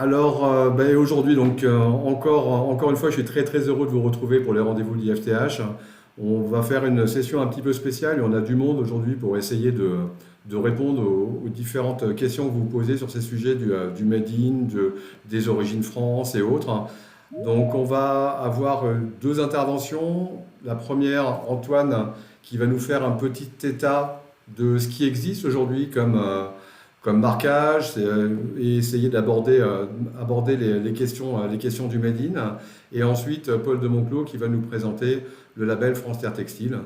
Alors, aujourd'hui, encore une fois, je suis très très heureux de vous retrouver pour les rendez-vous de l'IFTH. On va faire une session un petit peu spéciale et on a du monde aujourd'hui pour essayer de répondre aux différentes questions que vous posez sur ces sujets du Made in, des origines France et autres. Donc, on va avoir deux interventions. La première, Antoine, qui va nous faire un petit état de ce qui existe aujourd'hui comme marquage et essayer aborder les questions du Made in. Et ensuite, Paul de Monclos qui va nous présenter le label France Terre Textile,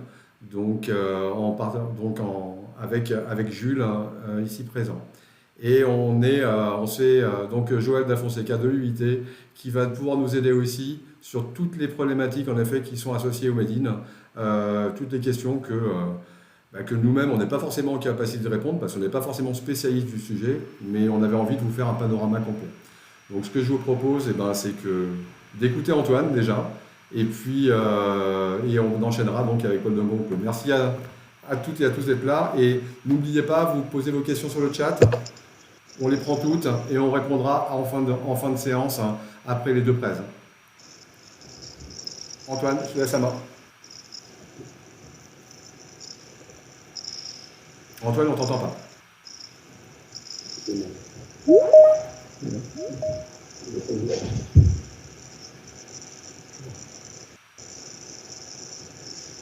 avec Jules ici présent. Et c'est Joël da Fonseca de l'UIT qui va pouvoir nous aider aussi sur toutes les problématiques en effet qui sont associées au Made in, toutes les questions que nous-mêmes, on n'est pas forcément en capacité de répondre parce qu'on n'est pas forcément spécialiste du sujet, mais on avait envie de vous faire un panorama complet. Donc ce que je vous propose, c'est d'écouter Antoine déjà, et on enchaînera donc avec Paul de Monclos. Merci à toutes et à tous d'être là, et n'oubliez pas, vous posez vos questions sur le chat, on les prend toutes et on répondra en fin de séance après les deux prêts. Antoine, je te laisse la main. Antoine, on t'entend pas.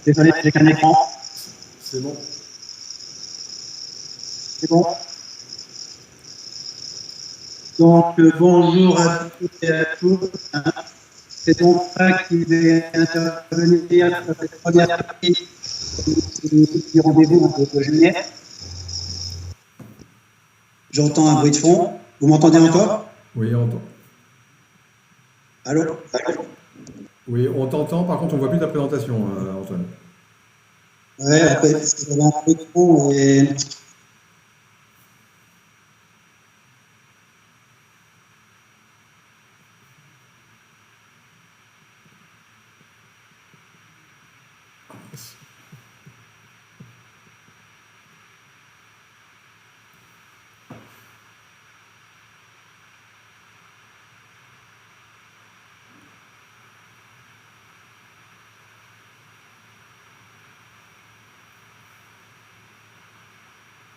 Désolé, j'ai qu'un écran. C'est bon. C'est bon. Donc, bonjour à toutes et à tous. C'est donc Franck qui va intervenir sur cette première partie du rendez-vous de juillet. J'entends un bruit de fond. Vous m'entendez encore? Oui, on entend. Allô? Oui, on t'entend. Par contre, on ne voit plus ta présentation, Antoine. Oui, après, parce que j'avais un bruit de fond et...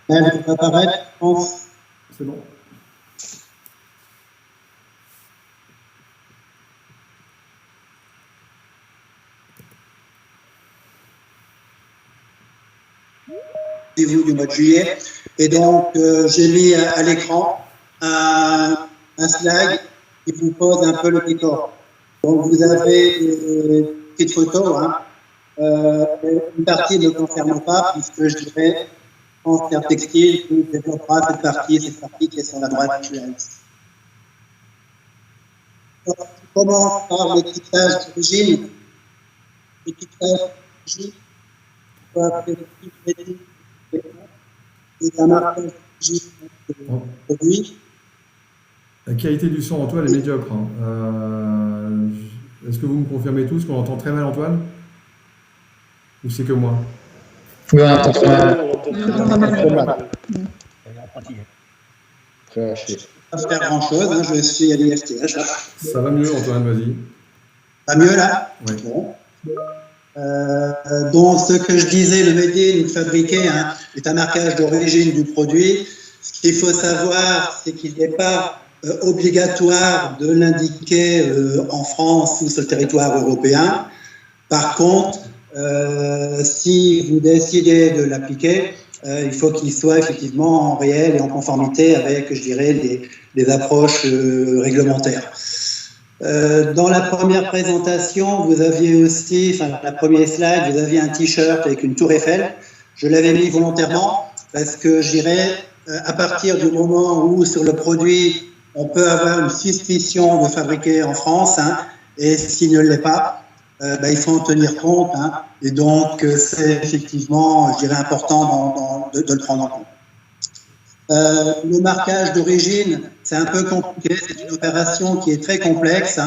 Elle va apparaître, je pense. C'est bon. Rendez-vous du mois de juillet. Et donc, j'ai mis à l'écran un slide qui vous pose un peu le décor. Donc, vous avez des petites photos. Une partie ne concerne pas, puisque je dirais France Terre Textile qui développera cette partie qui est sur la droite. Donc, je commence par l'étiquetage d'origine. L'étiquetage d'origine, c'est un marquage d'origine du produit. La qualité du son, Antoine, est médiocre. Est-ce que vous me confirmez tous qu'on entend très mal, Antoine? Ou c'est que moi? Oui, on entend très mal. Pas faire grand-chose, je suis à l'IFTH. Ça va mieux, Antoine, vas-y. Pas mieux, là? Oui. Bon. Donc, ce que je disais, le Made in fabriqué est un marquage d'origine du produit. Ce qu'il faut savoir, c'est qu'il n'est pas obligatoire de l'indiquer en France ou sur le territoire européen. Par contre, si vous décidez de l'appliquer, il faut qu'il soit effectivement en réel et en conformité avec, je dirais, les approches réglementaires. Dans la première présentation, vous aviez aussi, la première slide, vous aviez un t-shirt avec une tour Eiffel. Je l'avais mis volontairement parce que je dirais, à partir du moment où sur le produit, on peut avoir une suspicion de fabriquer en France, et s'il ne l'est pas, il faut en tenir compte, et donc c'est effectivement, je dirais, important de le prendre en compte. Le marquage d'origine, c'est un peu compliqué, c'est une opération qui est très complexe,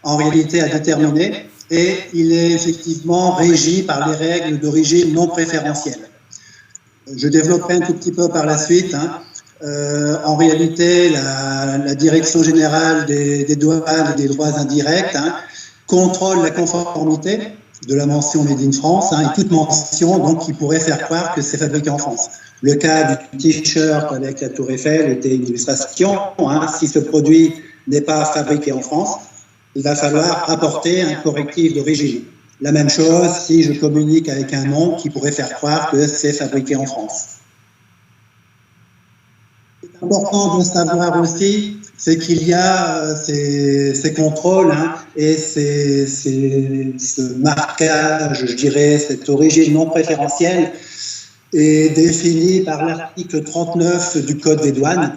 en réalité à déterminer, et il est effectivement régi par les règles d'origine non préférentielle. Je développerai un tout petit peu par la suite. En réalité, la Direction générale des douanes et des droits indirects contrôle la conformité de la mention Made in France et toute mention donc, qui pourrait faire croire que c'est fabriqué en France. Le cas du t-shirt avec la Tour Eiffel était une illustration. Si ce produit n'est pas fabriqué en France, il va falloir apporter un correctif d'origine. La même chose si je communique avec un nom qui pourrait faire croire que c'est fabriqué en France. C'est important de savoir aussi, c'est qu'il y a ces contrôles et ce marquage, je dirais, cette origine non préférentielle est définie par l'article 39 du Code des douanes.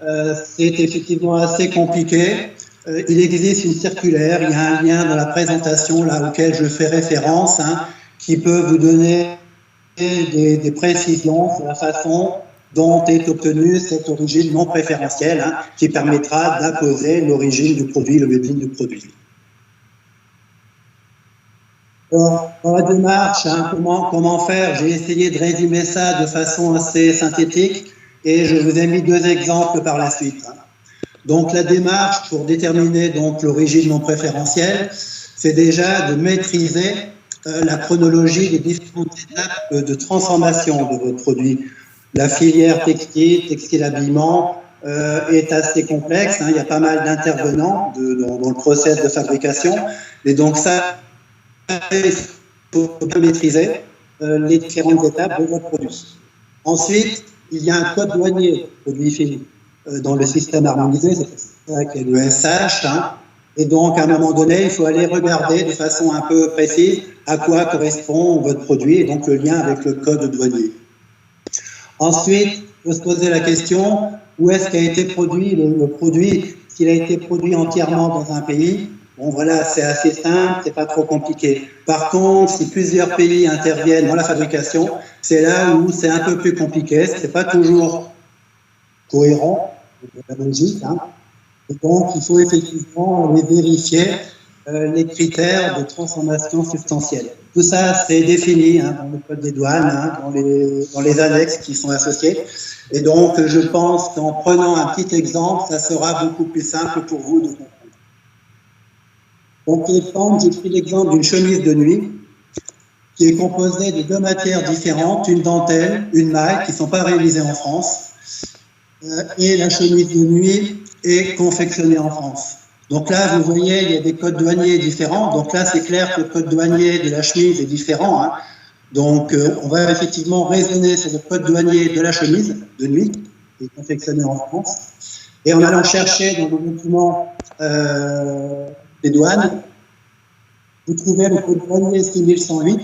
C'est effectivement assez compliqué. Il existe une circulaire, il y a un lien dans la présentation là auquel je fais référence, qui peut vous donner des précisions sur la façon dont est obtenue cette origine non préférentielle, qui permettra d'apposer l'origine du produit, le label du produit. Dans la démarche, comment faire, j'ai essayé de résumer ça de façon assez synthétique et je vous ai mis 2 exemples par la suite. Donc la démarche pour déterminer donc l'origine non préférentielle, c'est déjà de maîtriser la chronologie des différentes étapes de transformation de votre produit. La filière textile habillement est assez complexe. Il y a pas mal d'intervenants dans le process de fabrication, et donc ça, il faut bien maîtriser les différentes étapes de votre produit. Ensuite, il y a un code douanier produit fini. Dans le système harmonisé, c'est ça qui est le SH, et donc à un moment donné, il faut aller regarder de façon un peu précise à quoi correspond votre produit, et donc le lien avec le code douanier. Ensuite, il faut se poser la question, où est-ce qu'a été produit le produit? S'il a été produit entièrement dans un pays, bon voilà, c'est assez simple, c'est pas trop compliqué. Par contre, si plusieurs pays interviennent dans la fabrication, c'est là où c'est un peu plus compliqué, c'est pas toujours cohérent, la logique, et donc il faut effectivement les vérifier, les critères de transformation substantielle. Tout ça, c'est défini dans le code des douanes, dans les annexes qui sont associés. Et donc, je pense qu'en prenant un petit exemple, ça sera beaucoup plus simple pour vous de comprendre. Donc, j'ai pris l'exemple d'une chemise de nuit qui est composée de 2 matières différentes, une dentelle, une maille, qui ne sont pas réalisées en France. Et la chemise de nuit est confectionnée en France. Donc là, vous voyez, il y a des codes douaniers différents. Donc là, c'est clair que le code douanier de la chemise est différent. Donc, on va effectivement raisonner sur le code douanier de la chemise de nuit, qui est confectionnée en France. Et en allant chercher dans le document des douanes, vous trouvez le code douanier 6108.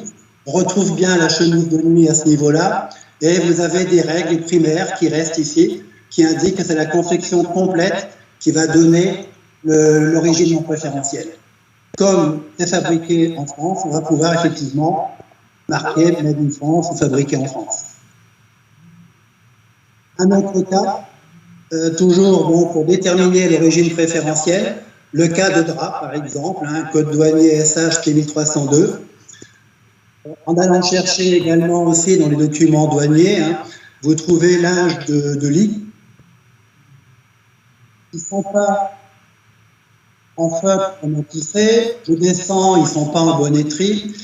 On retrouve bien la chemise de nuit à ce niveau-là. Et vous avez des règles primaires qui restent ici, qui indiquent que c'est la confection complète qui va donner l'origine non préférentielle. Comme c'est fabriqué en France, on va pouvoir effectivement marquer Made in France ou fabriqué en France. Un autre cas, toujours donc, pour déterminer l'origine préférentielle, le cas de drap par exemple, code douanier SH T1302. En allant chercher également aussi dans les documents douaniers, vous trouvez linge de lit. Ils ne sont pas en feutre comme tissé, je descends, ils ne sont pas en bonneterie,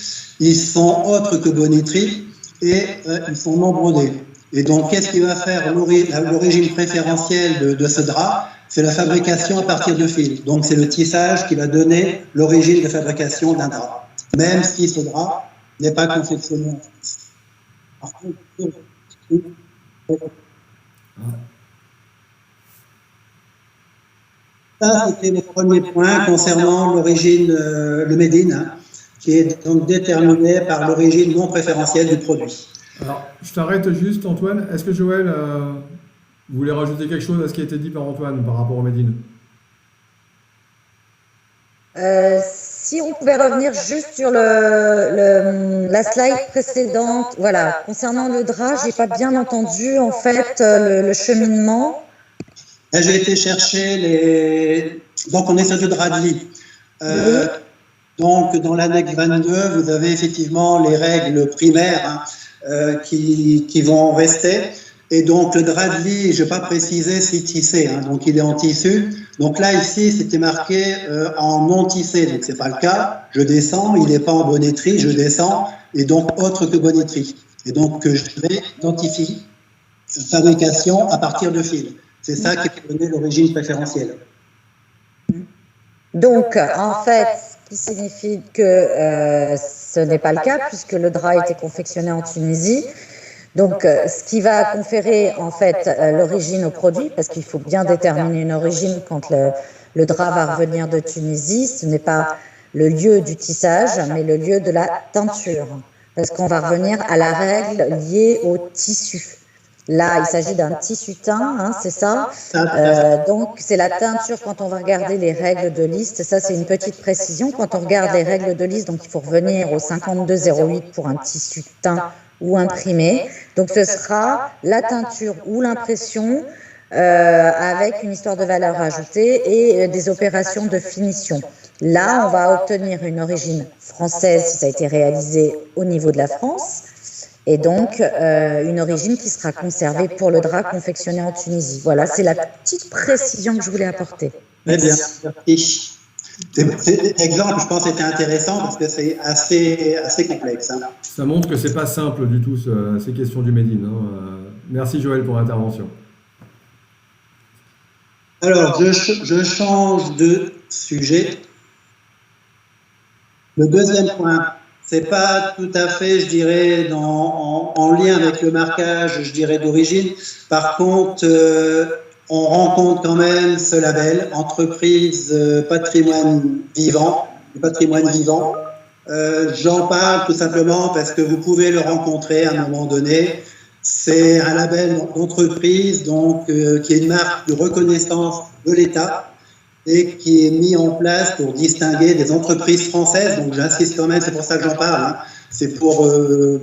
ils sont autres que bonneterie et ils sont non brodés. Et donc, qu'est-ce qui va faire l'origine préférentielle de ce drap? C'est la fabrication à partir de fil. Donc, c'est le tissage qui va donner l'origine de fabrication d'un drap, même si ce drap n'est pas confectionné en France. Par contre, ça, c'était le premier point concernant l'origine, le Made in, qui est donc déterminé par l'origine non préférentielle du produit. Alors, je t'arrête juste, Antoine. Est-ce que Joël, vous voulez rajouter quelque chose à ce qui a été dit par Antoine par rapport au Made in? Si on pouvait revenir juste sur la slide précédente, voilà, concernant le drap, j'ai pas bien entendu en fait le cheminement. Là, j'ai été chercher donc on est sur du drap de lit. Oui. Donc dans l'annexe 22, vous avez effectivement les règles primaires qui vont rester. Et donc, le drap de lit, je n'ai pas précisé, c'est tissé, hein, donc il est en tissu. Donc là, ici, c'était marqué en non tissé, donc c'est pas le cas. Je descends, il n'est pas en bonneterie, je descends, et donc autre que bonneterie. Et donc, je vais identifier fabrication à partir de fil. C'est ça qui peut donner l'origine préférentielle. Donc, en fait, ce qui signifie que ce n'est pas le cas, puisque le drap a été confectionné en Tunisie. Donc, ce qui va conférer en fait l'origine au produit, parce qu'il faut bien déterminer une origine quand le drap va revenir de Tunisie, ce n'est pas le lieu du tissage, mais le lieu de la teinture, parce qu'on va revenir à la règle liée au tissu. Là, il s'agit d'un tissu teint, hein, c'est ça. Donc, c'est la teinture quand on va regarder les règles de liste. Ça, c'est une petite précision. Quand on regarde les règles de liste, donc il faut revenir au 5208 pour un tissu teint ou imprimé. Donc, ce sera la teinture ou l'impression avec une histoire de valeur ajoutée et des opérations de finition. Là, on va obtenir une origine française si ça a été réalisé au niveau de la France. Et donc, une origine qui sera conservée pour le drap confectionné en Tunisie. Voilà, c'est la petite précision que je voulais apporter. Très bien, merci. Cet exemple, je pense, était intéressant parce que c'est assez complexe. Hein. Ça montre que ce n'est pas simple du tout, ces questions du Made in. Hein. Merci Joël pour l'intervention. Alors, je change de sujet. Le deuxième point, c'est pas tout à fait, je dirais, en lien avec le marquage, je dirais, d'origine. Par contre, on rencontre quand même ce label, entreprise patrimoine vivant. J'en parle tout simplement parce que vous pouvez le rencontrer à un moment donné. C'est un label d'entreprise, donc qui est une marque de reconnaissance de l'État et qui est mis en place pour distinguer des entreprises françaises. Donc j'insiste quand même, c'est pour ça que j'en parle. Hein. C'est pour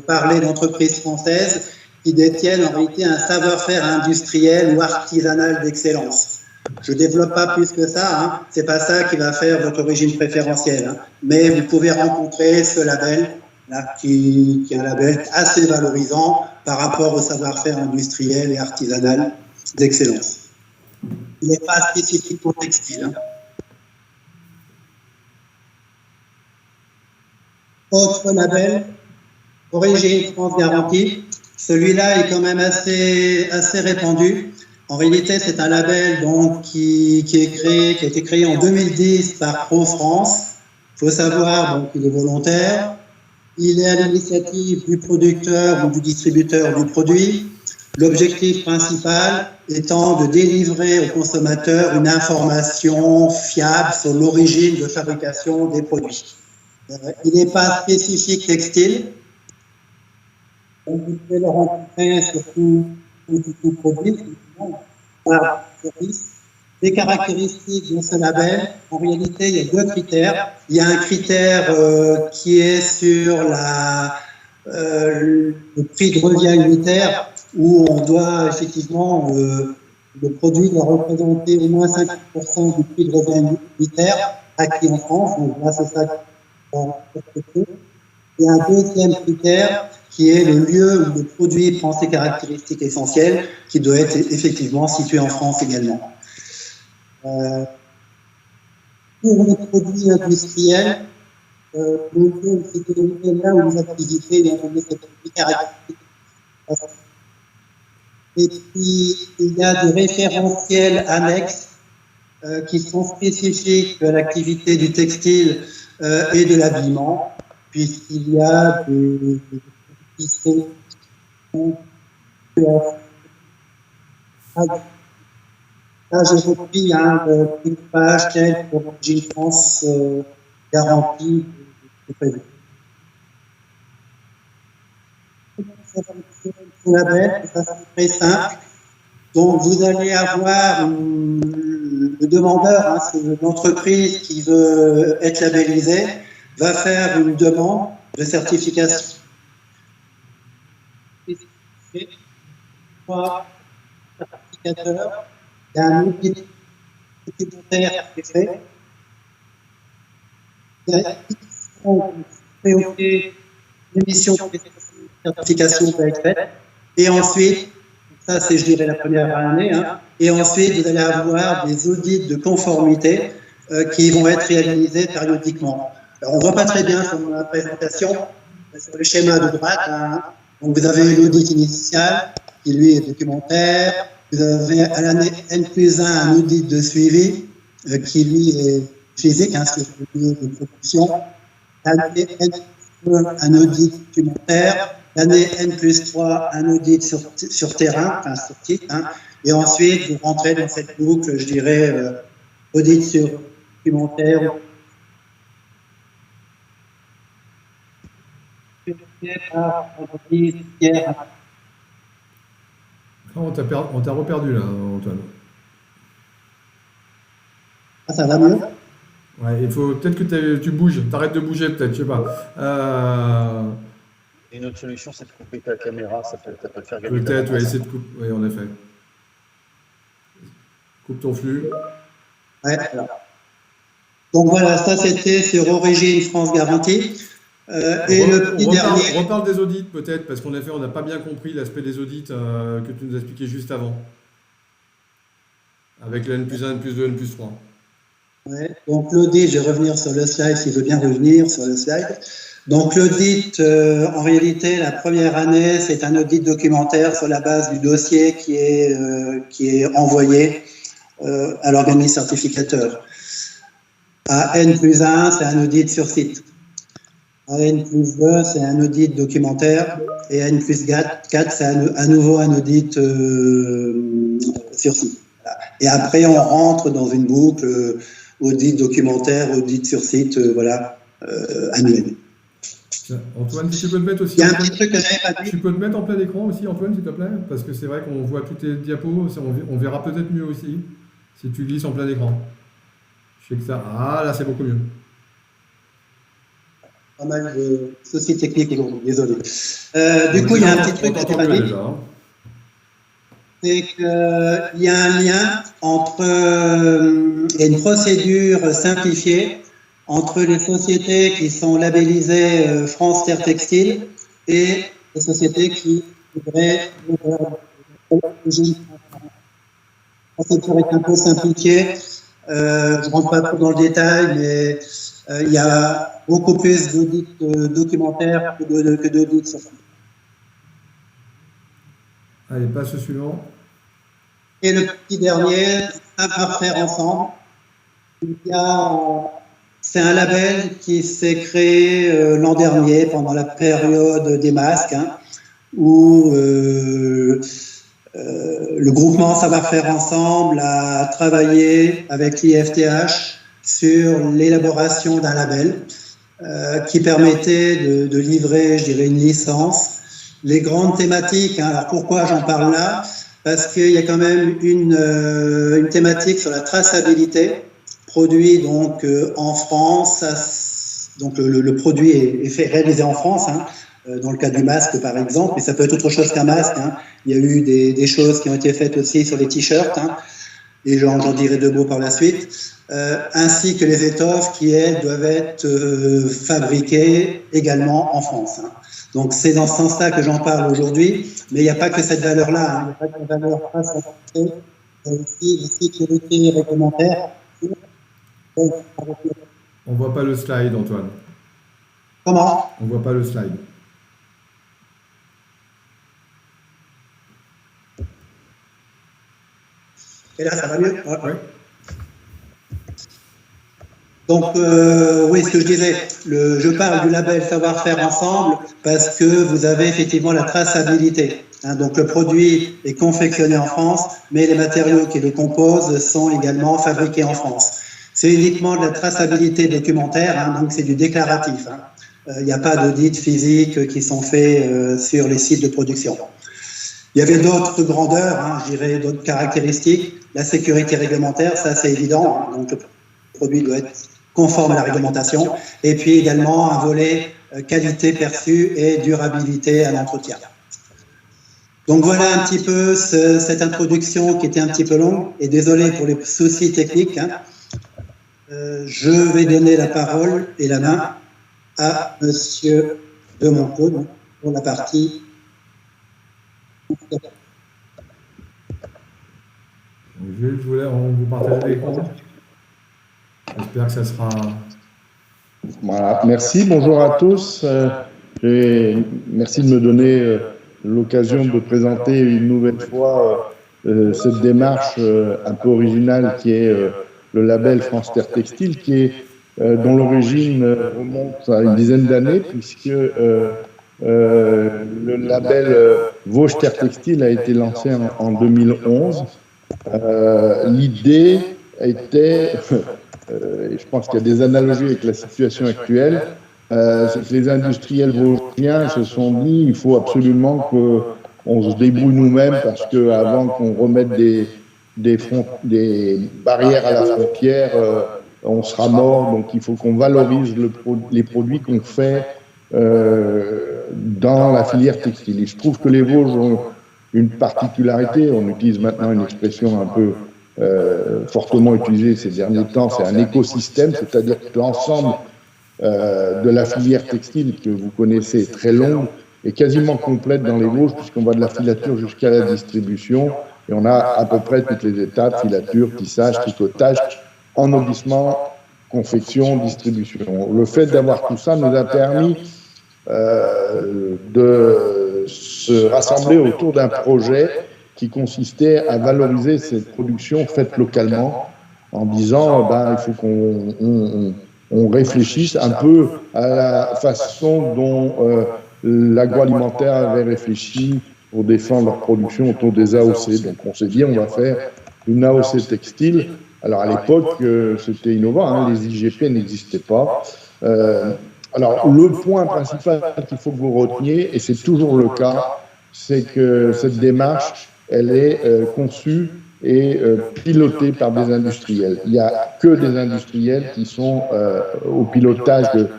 parler d'entreprises françaises qui détiennent en réalité un savoir-faire industriel ou artisanal d'excellence. Je ne développe pas plus que ça, hein. C'est pas ça qui va faire votre origine préférentielle. Hein. Mais vous pouvez rencontrer ce label, là, qui est un label assez valorisant par rapport au savoir-faire industriel et artisanal d'excellence. Il n'est pas spécifique au textile. Hein. Autre label, origine France garantie. Celui-là est quand même assez répandu. En réalité, c'est un label donc, qui a été créé en 2010 par Pro-France. Il faut savoir qu'il est volontaire. Il est à l'initiative du producteur ou du distributeur du produit. L'objectif principal étant de délivrer au consommateur une information fiable sur l'origine de fabrication des produits. Il n'est pas spécifique textile. Donc, vous pouvez le rencontrer sur tout produit, par service. Les caractéristiques de ce label, en réalité, il y a deux critères. Il y a un critère qui est sur le prix de revient unitaire, où on doit effectivement, le produit doit représenter au moins 50% du prix de revient unitaire acquis en France. Donc là, c'est ça. Il y a un deuxième critère qui est le lieu où le produit prend ses caractéristiques essentielles, qui doit être effectivement situé en France également. Pour les produits industriels, le lieu c'est là où les activités ont donné ces caractéristiques. Et puis, il y a des référentiels annexes qui sont spécifiques à l'activité du textile et de l'habillement, puisqu'il y a des là, j'ai repris une page telle pour l'origine France garantie. Ça c'est très simple. Donc, vous allez avoir le demandeur, hein, c'est l'entreprise qui veut être labellisée, va faire une demande de certification. Certificateur, il y a un outil supplémentaire qui est fait. Il y a une mission de certification qui va être faite. Et ensuite, Ça, c'est, je dirais, la première année. Hein. Et ensuite, vous allez avoir des audits de conformité qui vont être réalisés périodiquement. Alors, on ne voit pas très bien sur ma présentation, sur le schéma de droite. Hein. Donc, vous avez l'audit initial, qui lui est documentaire. Vous avez à l'année N+1 un audit de suivi, qui lui est physique, hein, c'est le de production. L'année N+1 un audit documentaire. L'année N+3 un audit sur terrain, enfin sur site. Hein. Et ensuite, vous rentrez dans cette boucle, je dirais, audit sur documentaire. On t'a reperdu là, Antoine. Ah, ça va mieux? Ouais, il faut peut-être que tu bouges, t'arrêtes de bouger peut-être, je sais pas. Une autre solution, c'est de couper ta caméra, ça peut te faire gagner. Peut-être, oui, essayer de couper. Oui, en effet. Coupe ton flux. Ouais, voilà. Donc voilà, ça c'était sur Origine France Garantie. Et le petit dernier. On reparle des audits peut-être, parce qu'en effet, on n'a pas bien compris l'aspect des audits que tu nous as expliqué juste avant. Avec le N+1, N+2, N+3. Ouais, donc l'audit, je vais revenir sur le slide, s'il veut bien revenir sur le slide. Donc l'audit, en réalité, la première année, c'est un audit documentaire sur la base du dossier qui est envoyé à l'organisme certificateur. À N+1, c'est un audit sur site. À N+2, c'est un audit documentaire. Et à N+4, c'est à nouveau un audit sur site. Voilà. Et après, on rentre dans une boucle audit documentaire, audit sur site, voilà, annuel. Antoine, si tu peux te mettre aussi. Il y a un petit truc que j'avais pas dit. Tu peux te mettre en plein écran aussi, Antoine, s'il te plaît, parce que c'est vrai qu'on voit toutes tes diapos, on verra peut-être mieux aussi si tu glisses en plein écran. Je sais que ça. Ah, là, c'est beaucoup mieux. Pas mal de soucis techniques, désolé. Du coup, il y a un petit truc que je n'ai pas dit. Déjà, hein. C'est qu'il y a un lien entre et une procédure simplifiée entre les sociétés qui sont labellisées France Terre Textile et les sociétés qui voudraient l'origine. La procédure est un peu simplifiée. Je ne rentre pas trop dans le détail, mais il y a beaucoup plus d'audits documentaires que d'audits sur site. Allez, passe au suivant. Et le petit dernier, savoir-faire ensemble. C'est un label qui s'est créé l'an dernier pendant la période des masques, hein, où le groupement Savoir-faire ensemble a travaillé avec l'IFTH sur l'élaboration d'un label qui permettait de livrer, je dirais, une licence. Les grandes thématiques, hein, alors pourquoi j'en parle là? Parce qu'il y a quand même une thématique sur la traçabilité, produit donc en France, donc le produit est réalisé en France, hein, dans le cas du masque par exemple, mais ça peut être autre chose qu'un masque. Hein. Il y a eu des choses qui ont été faites aussi sur les t-shirts, hein, et j'en dirai deux mots par la suite, ainsi que les étoffes qui, elles, doivent être fabriquées également en France. Hein. Donc c'est dans ce sens-là que j'en parle aujourd'hui, mais il n'y a pas que cette valeur-là, hein. Il n'y a pas que la valeur face à il y a aussi la sécurité réglementaire. On voit pas le slide, Antoine. Comment? On voit pas le slide. Et là, ça va mieux? Oui. Donc, oui, ce que je disais, je parle du label Savoir-faire ensemble parce que vous avez effectivement la traçabilité. Hein, donc, le produit est confectionné en France, mais les matériaux qui le composent sont également fabriqués en France. C'est uniquement de la traçabilité documentaire, hein, donc c'est du déclaratif. Hein. Il n'y a pas d'audit physique qui sont faits sur les sites de production. Il y avait d'autres grandeurs, hein, je dirais d'autres caractéristiques. La sécurité réglementaire, ça c'est évident. Hein, donc, le produit doit être conforme à la réglementation, et puis également un volet qualité perçue et durabilité à l'entretien. Donc voilà un petit peu cette introduction qui était un petit peu longue, et désolé pour les soucis techniques. Hein. Je vais donner la parole et la main à Monsieur de Montaut pour la partie. Donc, Jules, on vous partage l'écran. J'espère que ça sera. Voilà, merci, bonjour à tous. Merci de me donner l'occasion de présenter une nouvelle fois cette démarche un peu originale qui est le label France Terre Textile, dont l'origine remonte à une dizaine d'années, puisque le label Vosges Terre Textile a été lancé en 2011. L'idée était, et je pense qu'il y a des analogies avec la situation actuelle, c'est que les industriels vosgiens se sont dit il faut absolument qu'on se débrouille nous-mêmes parce qu'avant qu'on remette des barrières à la frontière, on sera mort. Donc il faut qu'on valorise les produits qu'on fait dans la filière textile. Et je trouve que les Vosges ont une particularité. On utilise maintenant une expression un peu fortement utilisée ces derniers temps, c'est un écosystème, c'est-à-dire que l'ensemble de la filière textile que vous connaissez est très longue et quasiment complète dans les Vosges, puisqu'on va de la filature jusqu'à la distribution, et on a à peu près toutes les étapes, filature, tissage, tricotage, ennoblissement, confection, distribution. Le fait d'avoir tout ça nous a permis de se rassembler autour d'un projet qui consistait à valoriser cette production faite localement en disant il faut qu'on réfléchisse un peu à la façon dont l'agroalimentaire avait réfléchi pour défendre leur production autour des AOC. Donc on s'est dit on va faire une AOC textile. Alors à l'époque c'était innovant, hein, les IGP n'existaient pas. Alors le point principal qu'il faut que vous reteniez, et c'est toujours le cas, c'est que cette démarche elle est conçue et pilotée par des industriels. Il n'y a que des industriels qui sont au pilotage de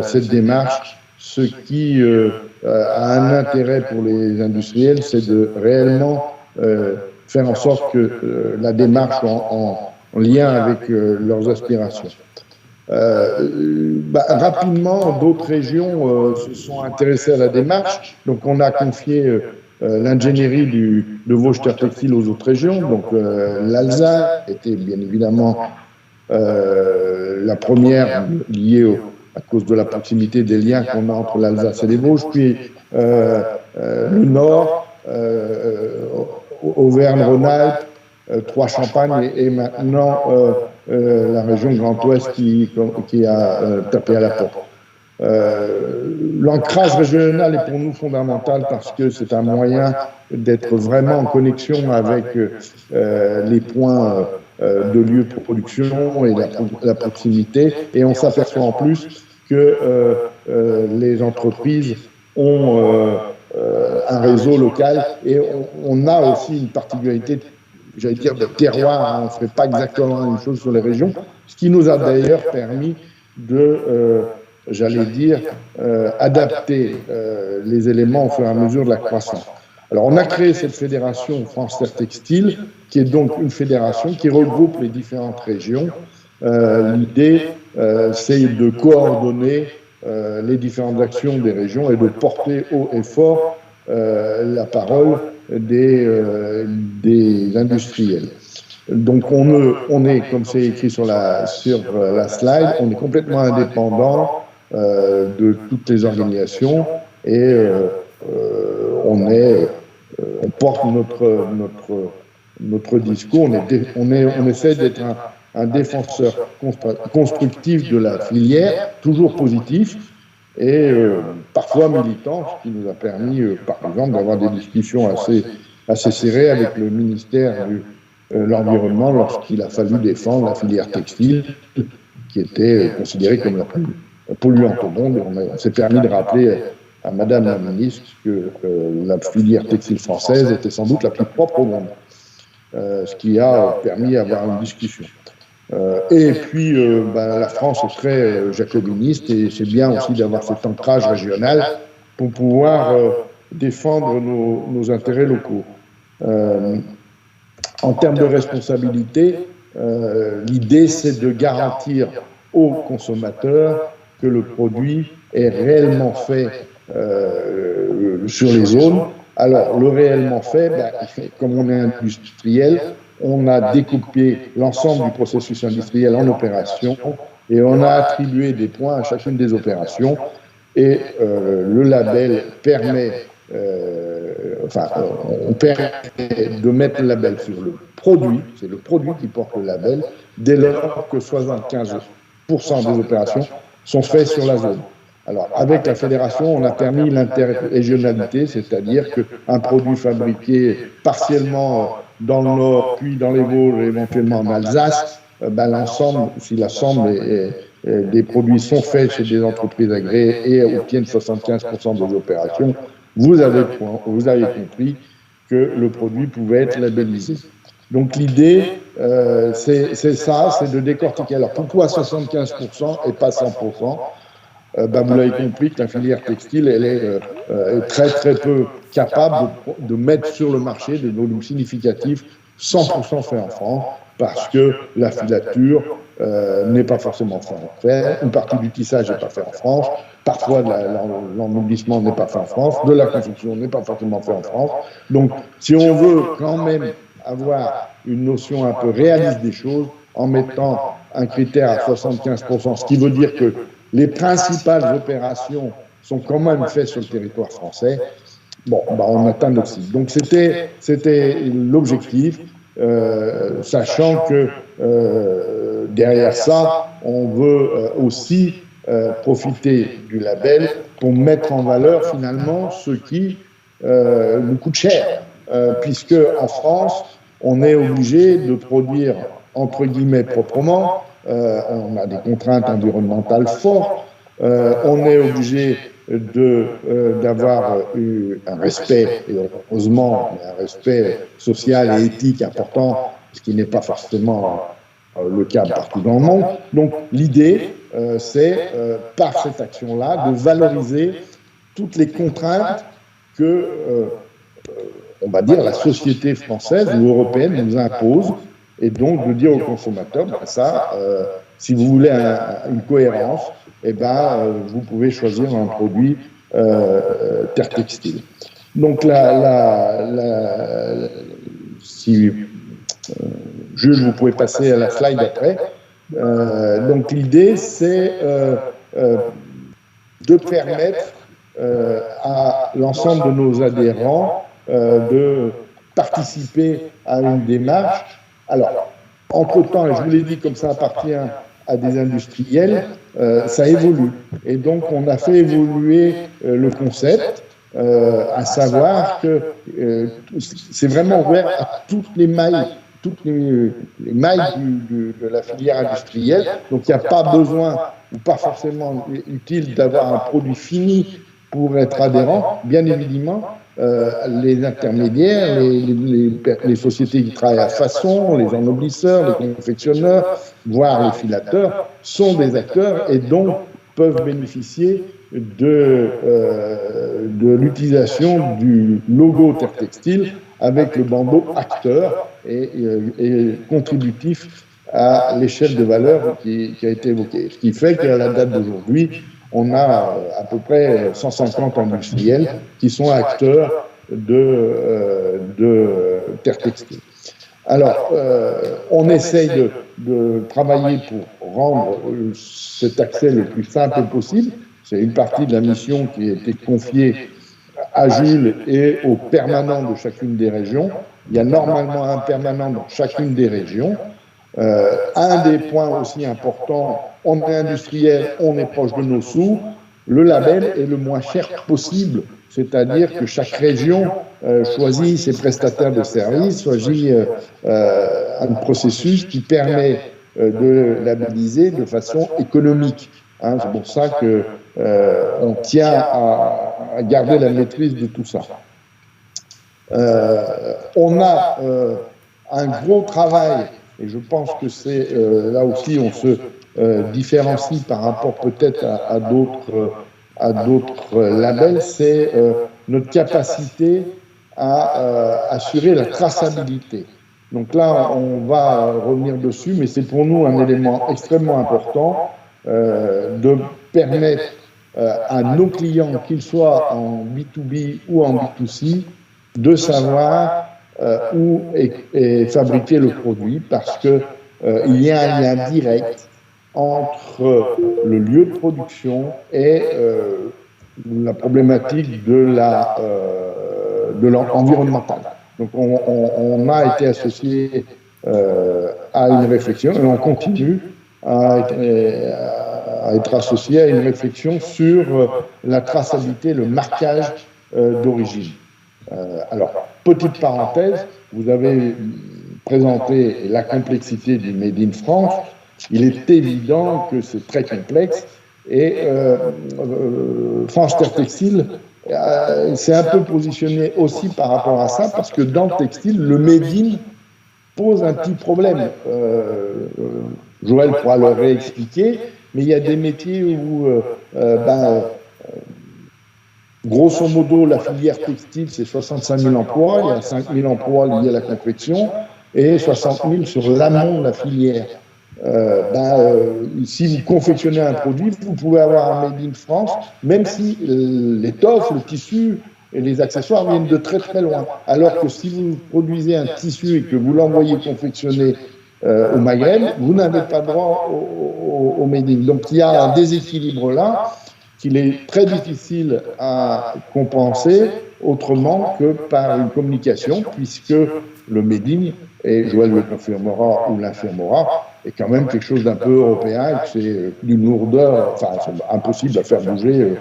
cette démarche. Ce qui a un intérêt pour les industriels, c'est de réellement faire en sorte que la démarche en lien avec leurs aspirations. Rapidement, d'autres régions se sont intéressées à la démarche. Donc, on a confié l'ingénierie de Vosges Terre Textile aux autres régions. Donc, l'Alsace était bien évidemment la première liée à cause de la proximité des liens qu'on a entre l'Alsace et les Vosges. Puis le Nord, Auvergne-Rhône-Alpes, Troyes-Champagne et maintenant la région Grand Ouest qui a tapé à la porte. L'ancrage régional est pour nous fondamental parce que c'est un moyen d'être vraiment en connexion avec les points de lieux de production et la proximité. Et on s'aperçoit en plus que les entreprises ont un réseau local et on a aussi une particularité, j'allais dire, de terroir. On ne ferait pas exactement la même chose sur les régions, ce qui nous a d'ailleurs permis de, j'allais dire, adapter les éléments au fur et à mesure de la croissance. Alors, on a créé cette fédération France Terre Textile, qui est donc une fédération qui regroupe les différentes régions. L'idée, c'est de coordonner les différentes actions des régions et de porter haut et fort la parole des industriels. Donc, on est, comme c'est écrit sur la slide, on est complètement indépendant de toutes les organisations et on porte notre discours, on essaie d'être un défenseur constructif de la filière, toujours positif, et parfois militant, ce qui nous a permis, par exemple, d'avoir des discussions assez serrées avec le ministère de l'Environnement lorsqu'il a fallu défendre la filière textile, qui était considérée comme la plus polluante au monde. On s'est permis de rappeler à Madame la ministre que la filière textile française était sans doute la plus propre au monde, ce qui a permis d'avoir une discussion. Et puis, la France est très jacobiniste et c'est bien aussi d'avoir cet ancrage régional pour pouvoir défendre nos intérêts locaux. En termes de responsabilité, l'idée c'est de garantir aux consommateurs que le produit est réellement fait sur les zones. Alors, le réellement fait, comme on est industriel, on a découpé l'ensemble du processus industriel en opérations et on a attribué des points à chacune des opérations. Et le label permet, on permet de mettre le label sur le produit, c'est le produit qui porte le label, dès lors que 75% des opérations sont faites sur la zone. Alors, avec la fédération, on a permis l'interrégionalité, c'est-à-dire qu'un produit fabriqué partiellement dans le Nord, puis dans les Vosges, éventuellement en Alsace, l'ensemble, si l'ensemble des produits sont faits chez des entreprises agréées et obtiennent 75% des opérations, vous avez compris que le produit pouvait être labellisé. Donc l'idée, c'est ça, c'est de décortiquer. Alors pourquoi 75% et pas 100%? Vous l'avez compris que la filière textile, elle est très très peu capable de mettre sur le marché des volumes significatifs 100% fait en France, parce que la filature n'est pas forcément faite en France, une partie du tissage n'est pas fait en France, parfois l'ennoblissement n'est pas fait en France, de la confection n'est pas forcément fait en France. Donc si on veut quand même avoir une notion un peu réaliste des choses, en mettant un critère à 75%, ce qui veut dire que les principales opérations sont quand même faites sur le territoire français, on atteint notre cible. Donc c'était l'objectif, sachant que derrière ça, on veut aussi profiter du label pour mettre en valeur finalement ce qui nous coûte cher, puisque en France, on est obligé de produire entre guillemets proprement. On a des contraintes environnementales fortes, on est obligé d'avoir un respect, et heureusement un respect social et éthique important, ce qui n'est pas forcément le cas partout dans le monde. Donc l'idée, c'est par cette action-là de valoriser toutes les contraintes que, on va dire, la société française ou européenne nous impose, et donc de dire aux consommateurs, si vous voulez une cohérence, vous pouvez choisir un produit terre textile. Donc si Jules, vous pouvez passer à la slide après. Donc l'idée, c'est de permettre à l'ensemble de nos adhérents de participer à une démarche. Alors, entre-temps, et je vous l'ai dit, comme ça appartient à des industriels, ça évolue. Et donc, on a fait évoluer le concept, à savoir que c'est vraiment ouvert à toutes les mailles de la filière industrielle. Donc, il n'y a pas besoin, ou pas forcément utile, d'avoir un produit fini pour être adhérent. Bien évidemment, les intermédiaires, les sociétés qui travaillent à façon, les ennoblisseurs, les confectionneurs, voire les filateurs, sont des acteurs et donc peuvent bénéficier de l'utilisation du logo Terre Textile avec le bandeau acteur et contributif à l'échelle de valeur qui a été évoquée. Ce qui fait qu'à la date d'aujourd'hui, on a à peu près 150 industriels qui sont acteurs de terre textile. Alors, on essaye de travailler pour rendre cet accès le plus simple possible. C'est une partie de la mission qui a été confiée à Jules et aux permanents de chacune des régions. Il y a normalement un permanent dans chacune des régions. Un des points aussi importants, on est industriel, on est proche de nos sous, le label est le moins cher possible, c'est-à-dire que chaque région choisit ses prestataires de services, choisit un processus qui permet de labelliser de façon économique. C'est pour ça qu'on tient à garder la maîtrise de tout ça. On a un gros travail, et je pense que c'est là aussi on se différencie par rapport peut-être à d'autres labels, c'est notre capacité à assurer la traçabilité. Donc là, on va revenir dessus, mais c'est pour nous un élément extrêmement important de permettre à nos clients, qu'ils soient en B2B ou en B2C, de savoir où est fabriqué le produit, parce que il y a un lien direct entre le lieu de production et la problématique de l'environnemental. Donc on a été associé à une réflexion et on continue à être associé à une réflexion sur la traçabilité, le marquage d'origine. Alors, petite parenthèse, vous avez présenté la complexité du Made in France. Il est évident que c'est très complexe et France Terre Textile s'est un peu positionné aussi par rapport à ça, parce que dans le textile, le Made in pose un petit problème. Joël pourra le réexpliquer, mais il y a des métiers où, grosso modo, la filière textile, c'est 65 000 emplois, il y a 5 000 emplois liés à la confection et 60 000 sur l'amont de la filière. Si vous confectionnez un produit, vous pouvez avoir un Made in France, même si l'étoffe, le tissu et les accessoires viennent de très très loin. Alors que si vous produisez un tissu et que vous l'envoyez confectionner au Maghreb, vous n'avez pas droit au Made in. Donc il y a un déséquilibre là qu'il est très difficile à compenser autrement que par une communication, puisque le Made in, et Joël le confirmera ou l'infirmera, est quand même quelque chose d'un peu européen, et que c'est d'une lourdeur, enfin c'est impossible à faire bouger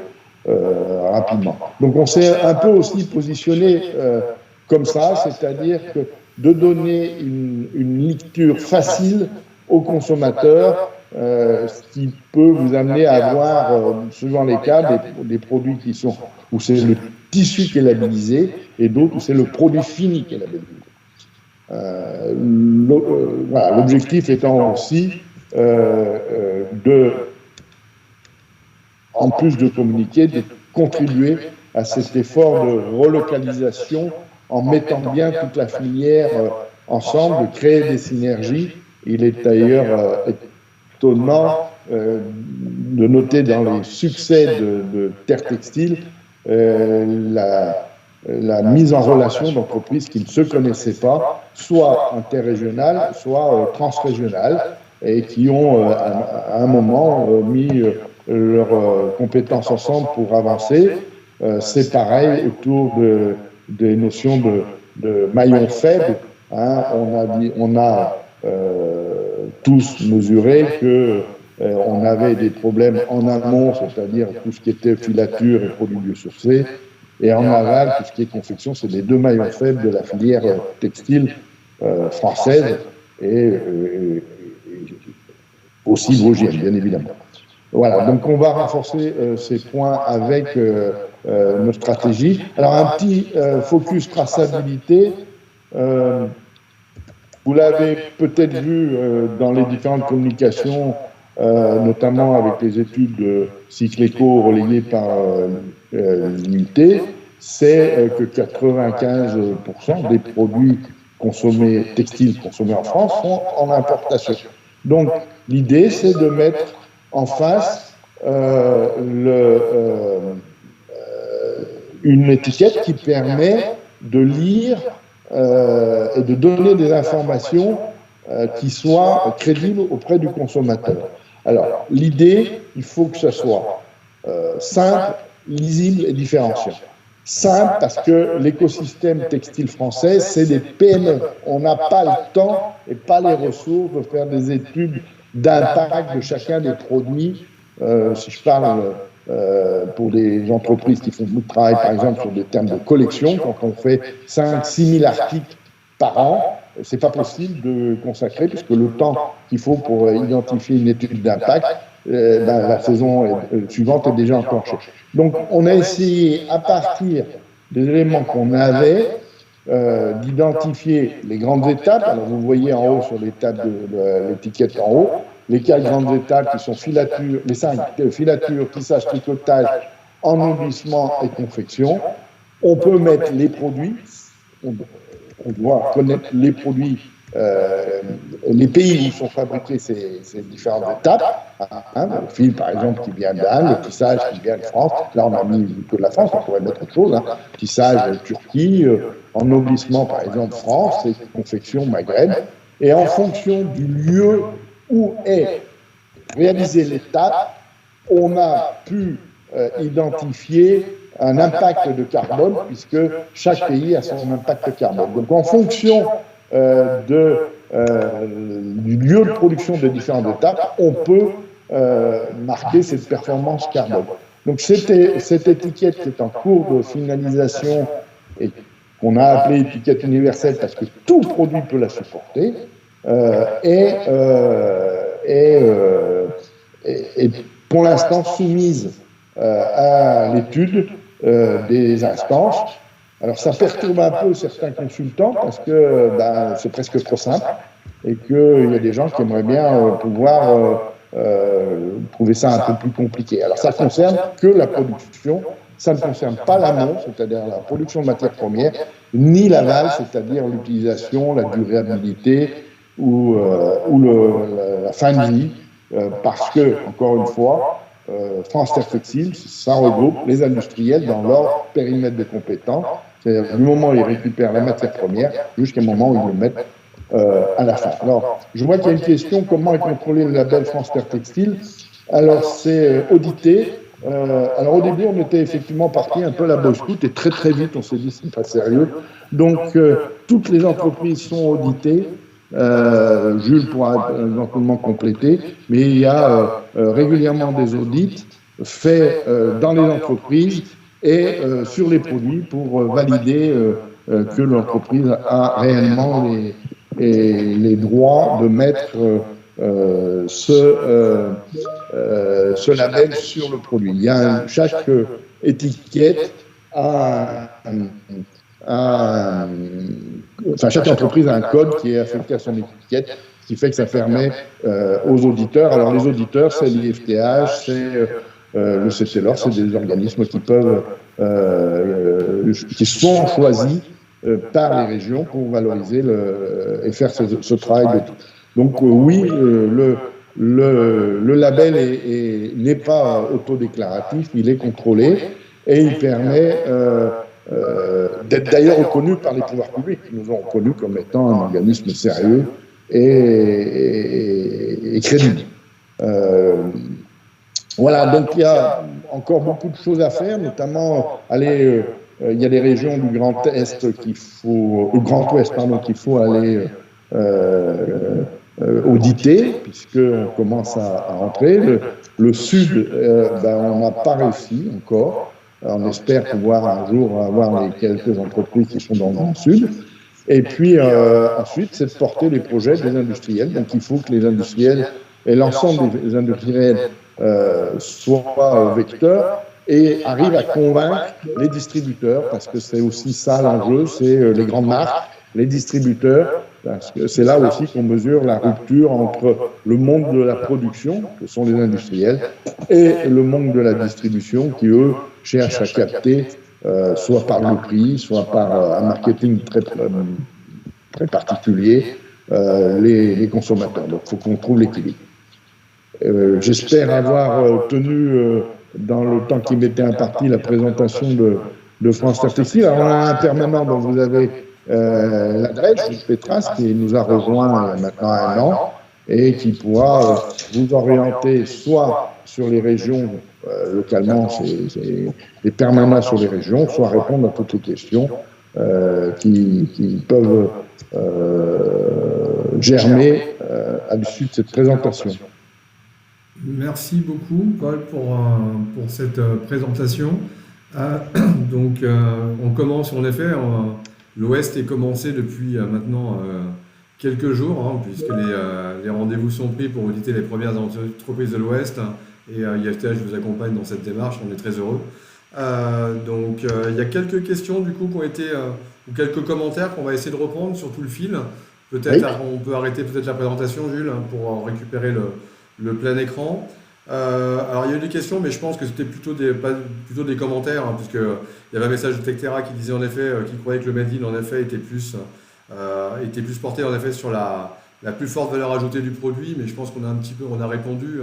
rapidement. Donc on s'est un peu aussi positionné comme ça, c'est-à-dire que de donner une lecture facile aux consommateurs, ce qui peut vous amener à avoir, suivant les cas, des produits qui sont où c'est le tissu qui est labellisé et d'autres où c'est le produit fini qui est labellisé. Voilà, l'objectif étant aussi en plus de communiquer, de contribuer à cet effort de relocalisation en mettant bien toute la filière ensemble, de créer des synergies. Il est d'ailleurs étonnant de noter dans les succès de Terre Textile la mise en relation d'entreprises qui ne se connaissaient pas, soit interrégionales, soit transrégionales, et qui ont à un moment mis leurs compétences ensemble pour avancer. C'est pareil autour des notions de maillons faibles. Hein. On a tous mesuré que on avait des problèmes en amont, c'est-à-dire tout ce qui était filature et produits biosourcés, et en aval, tout ce qui est confection, c'est les deux maillons faibles de la filière textile française et aussi vosgienne, bien évidemment. Voilà, donc on va renforcer ces points avec nos stratégies. Alors un petit focus traçabilité. Vous l'avez peut-être vu dans les différentes communications, notamment avec les études Cycleco relayées par l'UIT, c'est que 95% des produits textiles consommés en France sont en importation. Donc l'idée, c'est de mettre en face une étiquette qui permet de lire et de donner des informations qui soient crédibles auprès du consommateur. Alors, l'idée, il faut que ce soit simple, lisible et différenciant. Simple parce que l'écosystème textile français, c'est des PME. On n'a pas le temps et pas les ressources de faire des études d'impact de chacun des produits. Si je parle pour des entreprises qui font beaucoup de travail, par exemple, sur des termes de collection, quand on fait 5-6 000 articles par an, c'est pas possible de consacrer, puisque le temps qu'il faut pour identifier une étude d'impact, la saison suivante est déjà enclenchée. Donc, on a essayé, à partir des éléments qu'on avait, d'identifier les grandes étapes. Alors, vous voyez en haut sur l'étape de l'étiquette en haut, les 4 grandes étapes qui sont filature, les 5 filature, tissage, tricotage, ennoblissement et confection. On peut mettre les produits, on doit connaître les produits, les pays où sont fabriquées ces différentes étapes. Hein, le fil, par exemple, qui vient d'Inde, le tissage qui vient de France. Là, on a mis que la France, on pourrait mettre autre chose. Hein. Tissage Turquie, ennoblissement, par exemple, France, et confection Maghreb. Et en fonction du lieu où est réalisée l'étape, on a pu identifier un impact de carbone, puisque chaque pays a son impact carbone. Donc, en fonction du lieu de production des différentes étapes, on peut marquer cette performance carbone. Donc, cette étiquette qui est en cours de finalisation et qu'on a appelée étiquette universelle parce que tout produit peut la supporter, est pour l'instant soumise à l'étude des instances. Alors ça perturbe un peu certains consultants parce que c'est presque trop simple et qu'il y a des gens qui aimeraient bien pouvoir trouver ça un peu plus compliqué. Alors ça concerne que la production, ça ne concerne pas l'amont, c'est-à-dire la production de matières premières, ni l'aval, c'est-à-dire l'utilisation, la durabilité ou la fin de vie, parce que, encore une fois, France Terre Textile, ça regroupe les industriels dans leur périmètre de compétences, c'est-à-dire du moment où ils récupèrent la matière première jusqu'au moment où ils le mettent à la fin. Alors, je vois qu'il y a une question, comment est contrôlé le label France Terre Textile? Alors, c'est audité. Alors, au début, on était effectivement parti un peu à la boy scout et très très vite, on s'est dit, c'est pas sérieux. Donc, toutes les entreprises sont auditées. Jules pourra éventuellement compléter, mais il y a régulièrement des audits faits dans les entreprises et sur les produits pour valider que l'entreprise a réellement les droits de mettre ce label sur le produit. Il y a chaque étiquette chaque entreprise a un code qui est affecté à son étiquette, ce qui fait que ça permet aux auditeurs. Alors les auditeurs, c'est l'IFTH, c'est le CCLOR, c'est des organismes qui sont choisis par les régions pour valoriser et faire ce travail de tout. Donc oui, le label n'est pas autodéclaratif, il est contrôlé et il permet d'être d'ailleurs reconnu par les pouvoirs publics, qui nous ont reconnus comme étant un organisme sérieux et crédible. Voilà, donc il y a encore beaucoup de choses à faire, notamment il y a des régions du Grand Est qu'il faut aller auditer, puisqu'on commence à rentrer. Le Sud, on n'a pas réussi encore. On espère pouvoir un jour avoir les quelques entreprises qui sont dans le Sud. Et puis ensuite, c'est de porter les projets des industriels. Donc il faut que les industriels et l'ensemble des industriels soient vecteurs et arrivent à convaincre les distributeurs, parce que c'est aussi ça l'enjeu, c'est les grandes marques, les distributeurs, parce que c'est là aussi qu'on mesure la rupture entre le monde de la production, que sont les industriels, et le monde de la distribution, qui eux cherchent à capter, soit par le prix, soit par un marketing très particulier, les consommateurs. Donc il faut qu'on trouve l'équilibre. J'espère avoir tenu, dans le temps qui m'était imparti, la présentation de France Terre Textile. Alors on a un permanent dont vous avez l'adresse, Gilles Pétras, qui nous a rejoint maintenant un an et qui pourra vous orienter soit sur les régions, localement, c'est des permanents sur les régions, soit répondre à toutes les questions qui peuvent germer à l'issue de cette présentation. Merci beaucoup, Paul, pour cette présentation. Donc, on commence en effet. L'Ouest est commencé depuis maintenant quelques jours, puisque les rendez-vous sont pris pour auditer les premières entreprises de l'Ouest. Et IFTH vous accompagne dans cette démarche, on est très heureux. Donc, il y a quelques questions du coup qui ont été, ou quelques commentaires qu'on va essayer de reprendre sur tout le fil. Peut-être on peut arrêter peut-être la présentation, Jules, pour récupérer le plein écran. Alors il y a eu des questions, mais je pense que c'était plutôt des commentaires, puisque il y avait un message de Tectera qui disait en effet qu'il croyait que le Made in en effet était plus porté en effet sur la plus forte valeur ajoutée du produit, mais je pense qu'on a on a répondu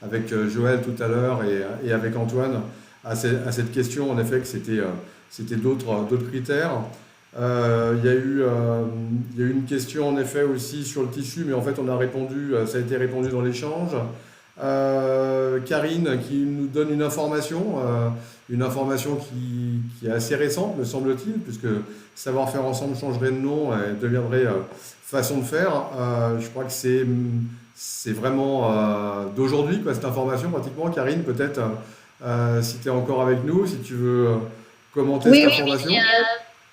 avec Joël tout à l'heure et avec Antoine à cette question en effet que c'était d'autres critères. Il y a eu une question en effet aussi sur le tissu, mais en fait on a répondu, ça a été répondu dans l'échange. Karine qui nous donne une information qui est assez récente, me semble-t-il, puisque savoir faire ensemble changerait de nom et deviendrait façon de faire. Je crois que c'est vraiment d'aujourd'hui, quoi, cette information, pratiquement. Karine, peut-être, si tu es encore avec nous, si tu veux commenter Oui, cette oui, information.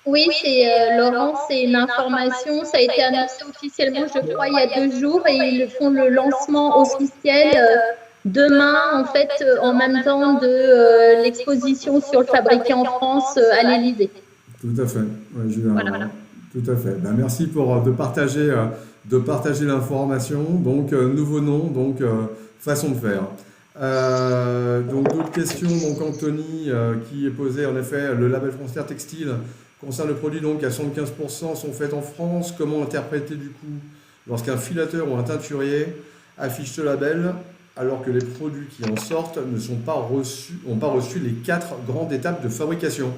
oui, c'est Laurent, c'est une information, ça a été annoncé officiellement, je crois, il y a 2 jours, et ils font le lancement officiel demain, en fait, en même temps de l'exposition sur le fabriqué en France à l'Élysée. Tout à fait. Ouais, Julien, Voilà. tout à fait. Ben, merci de partager l'information. Donc, nouveau nom, donc façon de faire. Donc, d'autres questions. Donc, Anthony qui est posé, en effet, le label frontière textile concerne le produit donc à 75% sont faits en France. Comment interpréter du coup lorsqu'un filateur ou un teinturier affiche ce label alors que les produits qui en sortent n'ont pas reçu les 4 grandes étapes de fabrication?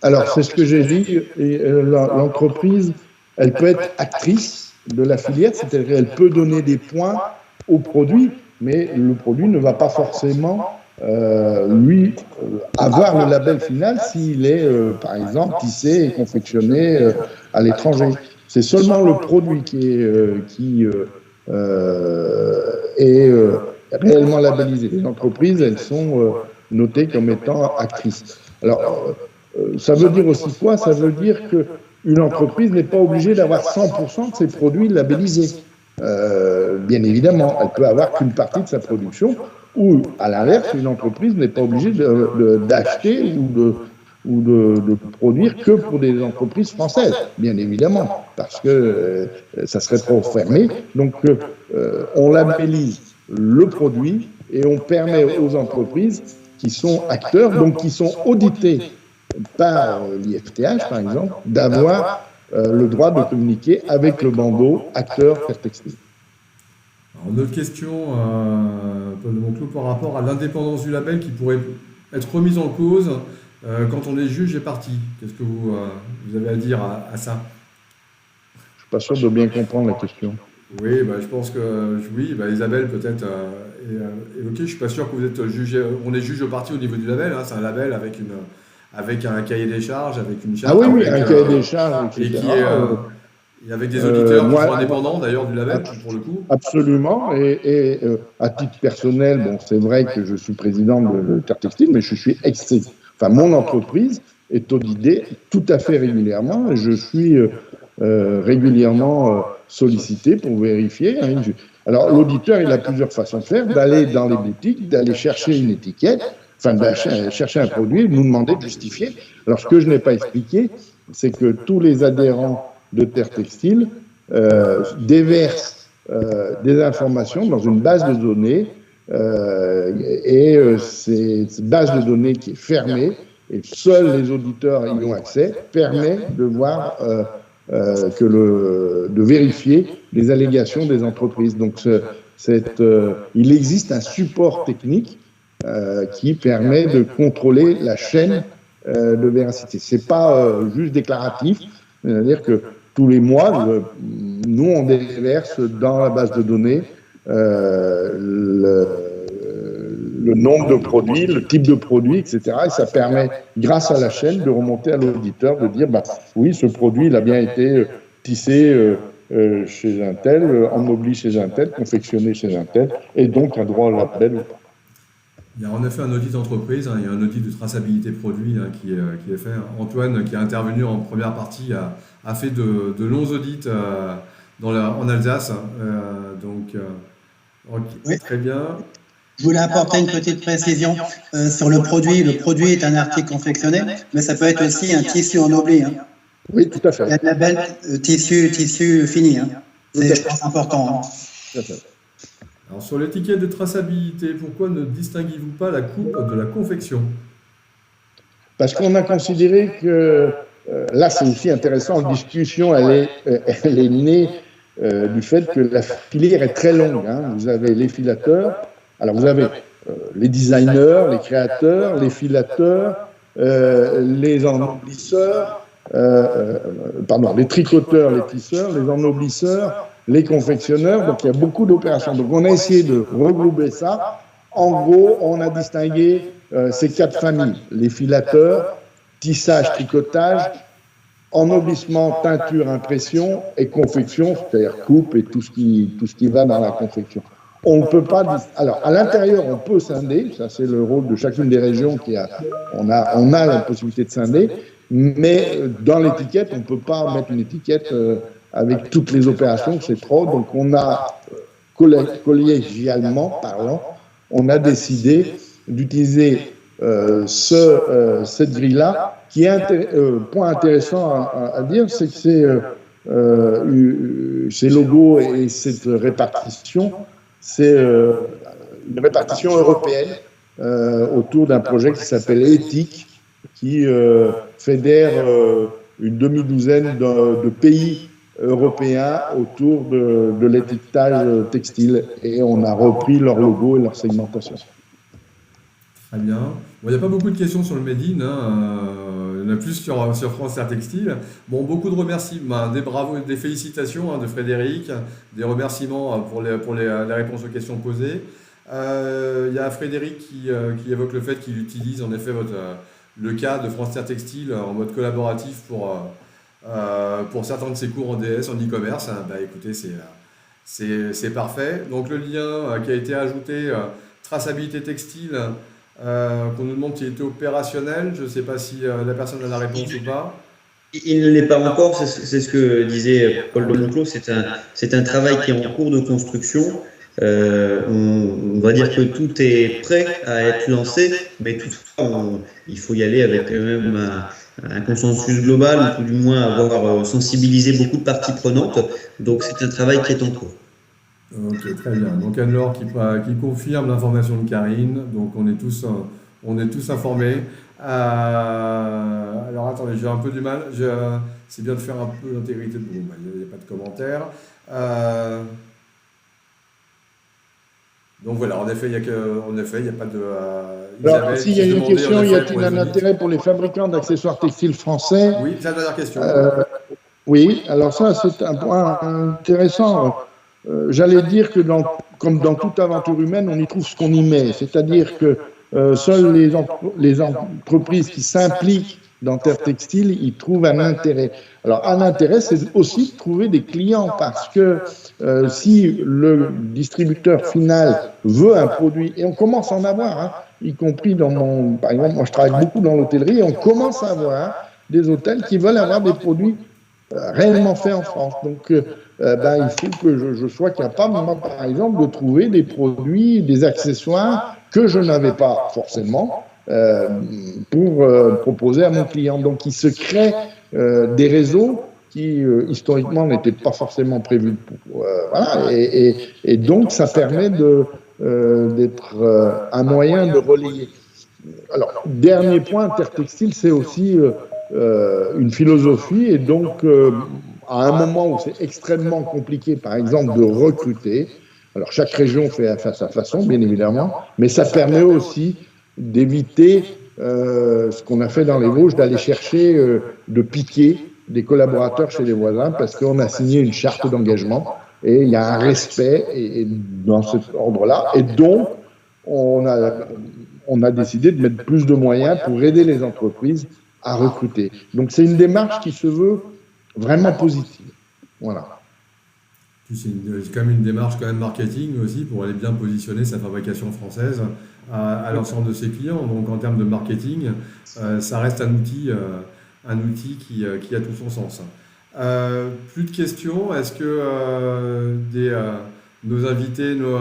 Alors, c'est ce que j'ai dit, et l'entreprise, elle peut être actrice de la filière, c'est-à-dire qu'elle peut donner des points au produit, mais le produit ne va pas forcément, avoir le label final s'il est, par exemple, tissé et confectionné à l'étranger. C'est seulement le produit qui est réellement labellisé. Les entreprises, elles sont notées comme étant actrices. Alors, ça veut dire aussi quoi? Ça veut dire qu'une entreprise n'est pas obligée d'avoir 100% de ses produits labellisés. Bien évidemment, elle peut avoir qu'une partie de sa production, ou à l'inverse, une entreprise n'est pas obligée d'acheter ou de produire que pour des entreprises françaises, bien évidemment, parce que ça serait trop fermé. Donc, on labellise le produit et on permet aux entreprises qui sont acteurs, donc qui sont audités par l'IFTH, par exemple, d'avoir le droit de communiquer avec le bandeau acteur Terre Textile. Alors, une autre question, Paul de Monclos, par rapport à l'indépendance du label qui pourrait être remise en cause quand on est juge et partie. Qu'est-ce que vous avez à dire à ça? Je suis pas sûr de bien comprendre la question. Oui, bah, je pense que oui, bah, Isabelle peut-être évoqué. Je suis pas sûr que vous êtes jugé. On est juge au parti au niveau du label. Hein, c'est un label avec un cahier des charges, avec une charte. Ah oui, un cahier des charges, et etc. Et avec des auditeurs qui sont indépendants d'ailleurs du label pour le coup. Absolument. Et à titre personnel, bon, c'est vrai que je suis président de Terre Textile, mais je suis mon entreprise est auditée tout à fait régulièrement. Et je suis régulièrement sollicité pour vérifier. Hein. Alors, l'auditeur, il a plusieurs façons de faire, d'aller dans les boutiques, d'aller chercher une étiquette, chercher un produit, nous demander de justifier. Alors, ce que je n'ai pas expliqué, c'est que tous les adhérents de Terre Textile déversent des informations dans une base de données, et cette base de données qui est fermée, et seuls les auditeurs y ont accès, permet de voir de vérifier les allégations des entreprises. Donc, il existe un support technique qui permet de contrôler la chaîne de véracité. C'est pas juste déclaratif, c'est-à-dire que tous les mois, nous on déverse dans la base de données le nombre de produits, le type de produit, etc. Et ça permet, grâce à la chaîne, de remonter à l'auditeur, de dire, oui, ce produit, il a bien été tissé chez un tel, ennobli chez un tel, confectionné chez un tel, et donc un droit au label ou pas. Il y a en effet un audit d'entreprise, il y a un audit de traçabilité produit qui est fait. Antoine, qui est intervenu en première partie, a fait de longs audits en Alsace. Oui. Très bien. Je voulais apporter une petite précision sur le produit. Le produit est un article confectionné, mais ça peut être aussi un tissu ennobli. Hein. Oui, tout à fait. Il y a un label tissu fini. Hein. C'est, je pense, important. Hein. Tout à fait. Alors, sur l'étiquette de traçabilité, pourquoi ne distinguez-vous pas la coupe de la confection? Parce qu'on a considéré que, là c'est aussi intéressant, la discussion elle est née du fait que la filière est très longue. Hein. Vous avez les filateurs, alors vous avez les designers, les créateurs, les filateurs, les ennoblisseurs, les tricoteurs, les tisseurs, les ennoblisseurs, les confectionneurs. Donc il y a beaucoup d'opérations. Donc on a essayé de regrouper ça. En gros, on a distingué ces 4 familles, les filateurs, tissage, tricotage, ennoblissement, teinture, impression et confection, c'est-à-dire coupe et tout ce qui va dans la confection. On ne peut pas. Alors, à l'intérieur, on peut scinder. Ça, c'est le rôle de chacune des régions on a la possibilité de scinder. Mais dans l'étiquette, on ne peut pas mettre une étiquette avec toutes les opérations, c'est trop. Donc, on a, collégialement parlant, on a décidé d'utiliser cette grille-là, qui est point intéressant à dire, c'est que ces logos et cette répartition, c'est une répartition européenne autour d'un projet qui s'appelle ETIC, qui fédère une demi-douzaine de pays européens autour de l'étiquetage textile. Et on a repris leur logo et leur segmentation. Très bien. Bon, il n'y a pas beaucoup de questions sur le Made in, il y en a plus sur France Air Textile. Bon, beaucoup de remerciements, des bravos, des félicitations de Frédéric, des remerciements pour les réponses aux questions posées. Il y a Frédéric qui évoque le fait qu'il utilise en effet le cas de France Air Textile en mode collaboratif pour certains de ses cours en DS, en e-commerce. Bah, écoutez, c'est parfait. Donc le lien qui a été ajouté, traçabilité textile, qu'on nous demande s'il était opérationnel. Je ne sais pas si la personne a la réponse ou pas. Il ne l'est pas encore, c'est ce que disait Paul de Monclos, c'est un travail qui est en cours de construction. On va dire que tout est prêt à être lancé, mais toutefois il faut y aller avec quand même un consensus global, ou tout du moins avoir sensibilisé beaucoup de parties prenantes. Donc c'est un travail qui est en cours. Ok, très bien. Donc Anne-Laure qui confirme l'information de Karine. Donc on est tous informés. Alors attendez, j'ai un peu du mal. C'est bien de faire un peu d'intégrité. Bon, il n'y a pas de commentaires. Donc voilà, en effet, il n'y a pas de. Alors, s'il y a une question, y a-t-il un intérêt pour les fabricants d'accessoires textiles français? Oui, c'est la dernière question. Oui, alors ça, c'est un point intéressant. J'allais dire que comme dans toute aventure humaine, on y trouve ce qu'on y met. C'est-à-dire que seules les entreprises qui s'impliquent dans Terre Textile, y trouvent un intérêt. Alors, un intérêt, c'est aussi de trouver des clients, parce que si le distributeur final veut un produit, et on commence à en avoir, y compris par exemple, moi je travaille beaucoup dans l'hôtellerie, et on commence à avoir des hôtels qui veulent avoir des produits réellement faits en France. Donc, il faut que je sois capable, moi, par exemple, de trouver des produits, des accessoires que je n'avais pas forcément pour proposer à mon client. Donc, il se crée des réseaux qui, historiquement, n'étaient pas forcément prévus. Voilà, et donc, ça permet d'être un moyen de relayer. Alors, dernier point, Terre Textile, c'est aussi une philosophie, et donc à un moment où c'est extrêmement compliqué, par exemple, de recruter, alors chaque région fait à sa façon, bien évidemment, mais ça permet aussi d'éviter ce qu'on a fait dans les Vosges, d'aller chercher, de piquer des collaborateurs chez les voisins, parce qu'on a signé une charte d'engagement, et il y a un respect dans cet ordre-là, et donc on a décidé de mettre plus de moyens pour aider les entreprises à recruter. Donc c'est une démarche qui se veut vraiment positive. Voilà. C'est quand même une démarche quand même marketing aussi, pour aller bien positionner sa fabrication française à l'ensemble de ses clients. Donc en termes de marketing, ça reste un outil qui a tout son sens. Plus de questions. Est-ce que nos invités, nos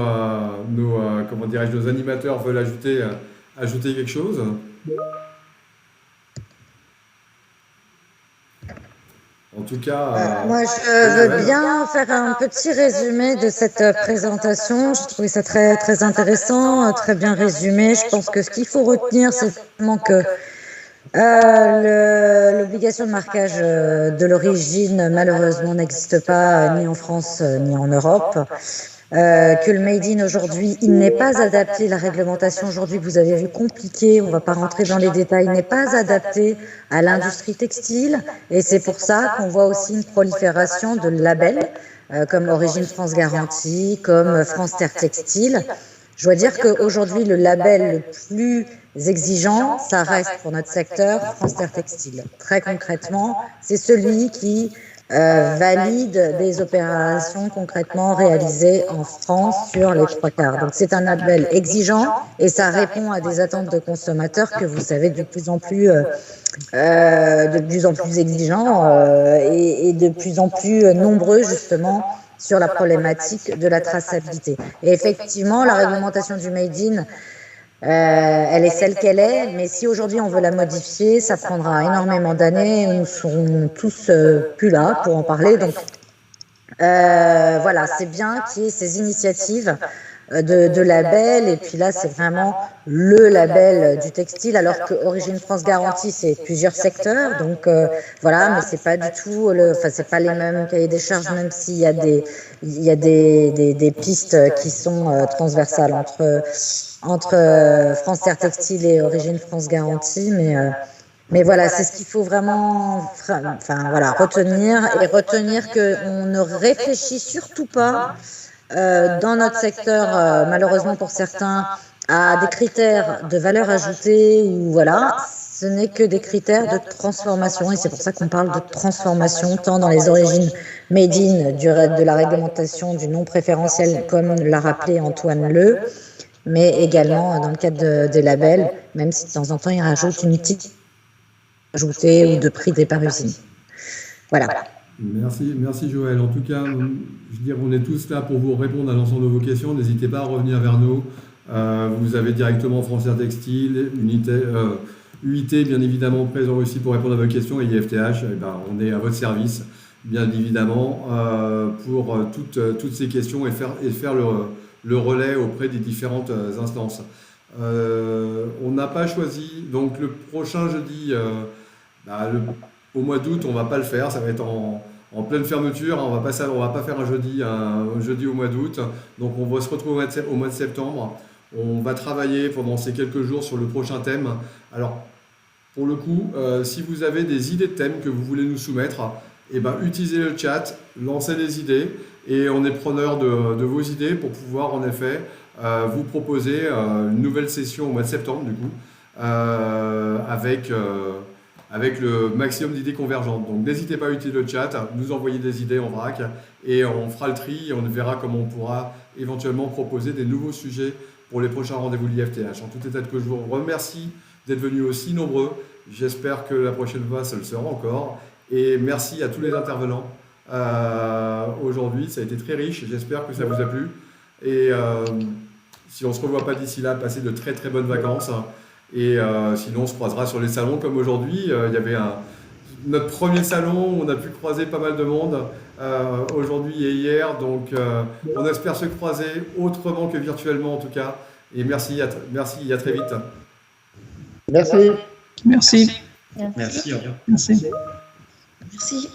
animateurs veulent ajouter quelque chose? En tout cas, moi, je veux bien faire un petit résumé de cette présentation. J'ai trouvé ça très, très intéressant, très bien résumé. Je pense que ce qu'il faut retenir, c'est vraiment que l'obligation de marquage de l'origine, malheureusement, n'existe pas ni en France ni en Europe. que le Made in aujourd'hui, il n'est pas adapté, la réglementation aujourd'hui que vous avez vu compliquée, on ne va pas rentrer dans les détails, n'est pas adaptée à l'industrie textile et c'est pour ça qu'on voit aussi une prolifération de labels comme Origine France Garantie, comme France Terre Textile. Je dois dire qu'aujourd'hui, le label le plus exigeant, ça reste pour notre secteur France Terre Textile. Très concrètement, c'est celui qui valide des opérations concrètement réalisées en France sur les 3/4. Donc c'est un label exigeant et ça répond à des attentes de consommateurs que vous savez de plus en plus exigeants et de plus en plus nombreux justement sur la problématique de la traçabilité. Et effectivement, la réglementation du Made in, elle est celle qu'elle est, mais si aujourd'hui on veut la modifier, ça prendra énormément d'années, nous serons tous plus là pour en parler. Donc voilà, c'est bien qu'il y ait ces initiatives de label, et puis là c'est vraiment le label du textile, alors que Origine France Garantie c'est plusieurs secteurs, donc voilà, mais c'est pas du tout c'est pas les mêmes cahiers des charges, même s'il y a des pistes qui sont transversales entre France Terre Textile et Origine France Garantie, mais voilà, c'est ce qu'il faut vraiment retenir qu'on ne réfléchit surtout pas dans notre secteur, malheureusement pour certains, à des critères de valeur ajoutée ou voilà, ce n'est que des critères de transformation et c'est pour ça qu'on parle de transformation tant dans les origines made in de la réglementation du non préférentiel comme l'a rappelé Antoine Le, mais également dans le cadre des labels, même si de temps en temps il rajoute une petite ajoutée ou de prix des par-usines. Voilà. Merci Joël. En tout cas, je veux dire, on est tous là pour vous répondre à l'ensemble de vos questions. N'hésitez pas à revenir vers nous. Vous avez directement France Terre Textile, UIT bien évidemment présent aussi pour répondre à vos questions et IFTH, on est à votre service bien évidemment pour toutes ces questions et faire le relais auprès des différentes instances. On n'a pas choisi, donc le prochain jeudi, au mois d'août, on ne va pas le faire, ça va être en pleine fermeture, on va pas faire un jeudi au mois d'août, donc on va se retrouver au mois de septembre. On va travailler pendant ces quelques jours sur le prochain thème. Alors, pour le coup, si vous avez des idées de thèmes que vous voulez nous soumettre, utilisez le chat, lancez des idées, et on est preneur de vos idées pour pouvoir en effet vous proposer une nouvelle session au mois de septembre, du coup, avec le maximum d'idées convergentes. Donc n'hésitez pas à utiliser le chat, nous envoyer des idées en vrac et on fera le tri et on verra comment on pourra éventuellement proposer des nouveaux sujets pour les prochains rendez-vous de l'IFTH. En tout état de cause, je vous remercie d'être venus aussi nombreux. J'espère que la prochaine fois, ça le sera encore. Et merci à tous les intervenants. Aujourd'hui, ça a été très riche. J'espère que ça vous a plu. Et si on ne se revoit pas d'ici là, passez de très très bonnes vacances. Et sinon, on se croisera sur les salons comme aujourd'hui. Il y avait notre premier salon où on a pu croiser pas mal de monde aujourd'hui et hier. Donc, on espère se croiser autrement que virtuellement en tout cas. Et merci, à très vite. Merci. Merci. Merci. Au revoir. Merci. Merci.